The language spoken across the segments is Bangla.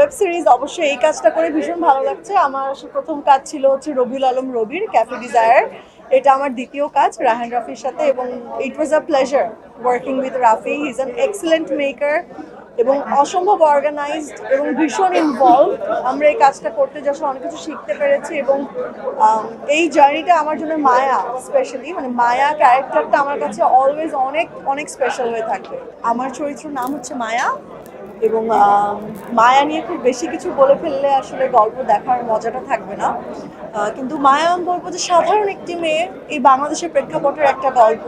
ওয়েব সিরিজ অবশ্যই এই কাজটা করে ভীষণ ভালো লাগছে। আমার প্রথম কাজ ছিল হচ্ছে রবিউল আলম রবির ক্যাফে ডিজায়ার। এটা আমার দ্বিতীয় কাজ রাহান রাফির সাথে, এবং it was a pleasure working with Rafi. He is an excellent maker এবং অসম্ভব অর্গানাইজড এবং ভীষণ ইনভলভ। আমরা এই কাজটা করতে যাওয়ার অনেক কিছু শিখতে পেরেছি, এবং এই জার্নিটা আমার জন্য মায়া স্পেশালি, মানে মায়া ক্যারেক্টারটা আমার কাছে অলওয়েজ অনেক অনেক স্পেশাল হয়ে থাকবে। আমার চরিত্রের নাম হচ্ছে মায়া, এবং মায়া নিয়ে খুব বেশি কিছু বলে ফেললে আসলে গল্প দেখার মজাটা থাকবে না। কিন্তু মায়া আমি বলবো যে সাধারণ একটি মেয়ে, এই বাংলাদেশের প্রেক্ষাপটের একটা গল্প,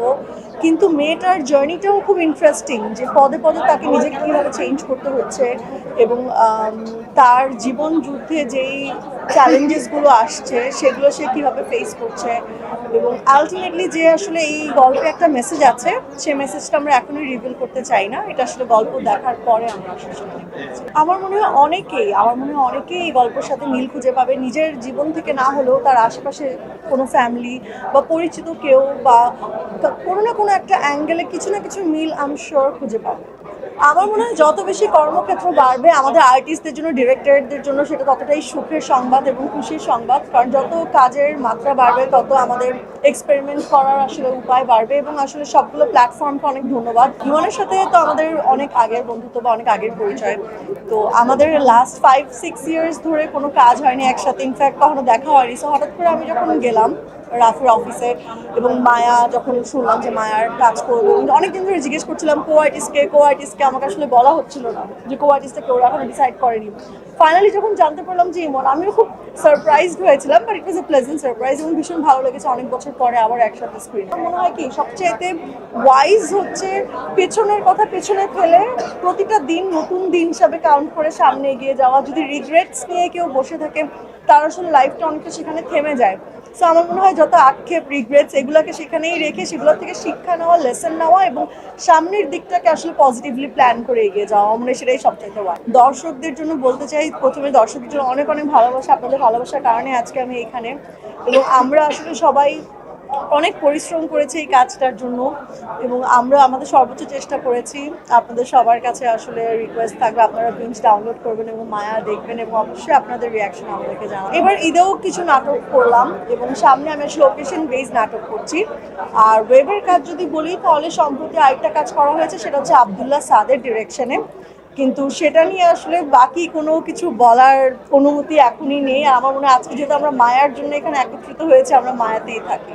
কিন্তু মেয়েটার জার্নিটাও খুব ইন্টারেস্টিং, যে পদে পদে তাকে নিজেকে কীভাবে চেঞ্জ করতে হচ্ছে, এবং তার জীবন যুদ্ধে যেই চ্যালেঞ্জেসগুলো আসছে সেগুলো সে কীভাবে ফেস করছে, এবং আলটিমেটলি যে আসলে এই গল্পে একটা মেসেজ আছে, সেই মেসেজটা আমরা এখনই রিভিল করতে চাই না, এটা আসলে গল্প দেখার পরে আমরা আসলে শুনতে পাচ্ছি। আমার মনে হয় অনেকেই এই গল্পের সাথে মিল খুঁজে পাবে, নিজের জীবন থেকে না হলেও তার আশেপাশে কোনো ফ্যামিলি বা পরিচিত কেউ বা কোনো না কোনো একটা অ্যাঙ্গেলে কিছু না কিছু মিল আমি শিওর খুঁজে পাবে। আমার মনে হয় যত বেশি কর্মক্ষেত্র বাড়বে আমাদের আর্টিস্টদের জন্য, ডিরেক্টরদের জন্য সেটা ততটাই সুখের সংবাদ এবং খুশির সংবাদ, কারণ যত কাজের মাত্রা বাড়বে তত আমাদের এক্সপেরিমেন্ট করার আসলে উপায় বাড়বে, এবং আসলে সবগুলো প্ল্যাটফর্মকে অনেক ধন্যবাদ। ইমনের সাথে তো আমাদের অনেক আগের বন্ধুত্ব বা অনেক আগের পরিচয়, তো আমাদের লাস্ট 5-6 ইয়ার্স ধরে কোনো কাজ হয়নি একসাথে, ইনফ্যাক্ট কখনো দেখা হয়নি। সো হঠাৎ করে আমি যখন গেলাম রাফির অফিসে, এবং মায়া যখন শুনলাম যে মায়ার কাজ করবো, অনেকদিন ধরে জিজ্ঞেস করছিলাম কো আর্টিস্টকে আমাকে আসলে বলা হচ্ছিল না যে কো আর্টিস্টটা কেউ এখনো ডিসাইড করেনি। ফাইনালি যখন জানতে পারলাম যে ইমন, আমিও খুব সারপ্রাইজড হয়েছিলাম, but it was A pleasant surprise, এবং ভীষণ ভালো লেগেছে অনেক বছর পরে আবার একসাথে স্ক্রিন। মনে হয় কি সবচেয়েতে ওয়াইজ হচ্ছে পেছনের কথা পেছনে ফেলে প্রতিটা দিন নতুন দিন হিসাবে কাউন্ট করে সামনে এগিয়ে যাওয়া। যদি রিগ্রেটস নিয়ে কেউ বসে থাকে তার আসলে লাইফটা অনেকটা সেখানে থেমে যায়। সো আমার মনে হয় যত আক্ষেপ, রিগ্রেটস এগুলোকে সেখানেই রেখে সেগুলো থেকে শিক্ষা নেওয়া, লেসন নেওয়া, এবং সামনের দিকটাকে আসলে পজিটিভলি প্ল্যান করে এগিয়ে যাওয়া, আমার মনে হয় সেটাই সবচেয়ে ওয়ান। দর্শকদের জন্য বলতে চাই, প্রথমে দর্শকদের জন্য অনেক অনেক ভালোবাসা, আপনাদের ভালোবাসার কারণে আজকে আমি এখানে, এবং আমরা আসলে সবাই অনেক পরিশ্রম করেছি এই কাজটার জন্য, এবং আমরা আমাদের সর্বোচ্চ চেষ্টা করেছি। আপনাদের সবার কাছে আসলে রিকোয়েস্ট থাকবে আপনারা বিঞ্জ ডাউনলোড করবেন এবং মায়া দেখবেন, এবং অবশ্যই আপনাদের রিয়াকশন আমাদেরকে জানাবেন। এবার ঈদেও কিছু নাটক করলাম, এবং সামনে আমি আসলে লোকেশন বেস নাটক করছি। আর ওয়েবের কাজ যদি বলি তাহলে সম্প্রতি আরেকটা কাজ করা হয়েছে, সেটা হচ্ছে আবদুল্লাহ সাদের ডিরেকশনে, কিন্তু সেটা নিয়ে আসলে বাকি কোনো কিছু বলার অনুমতি এখনই নেই। আমার মনে হয় আজকে যেহেতু আমরা মায়ার জন্য এখানে একত্রিত হয়েছে, আমরা মায়াতেই থাকি।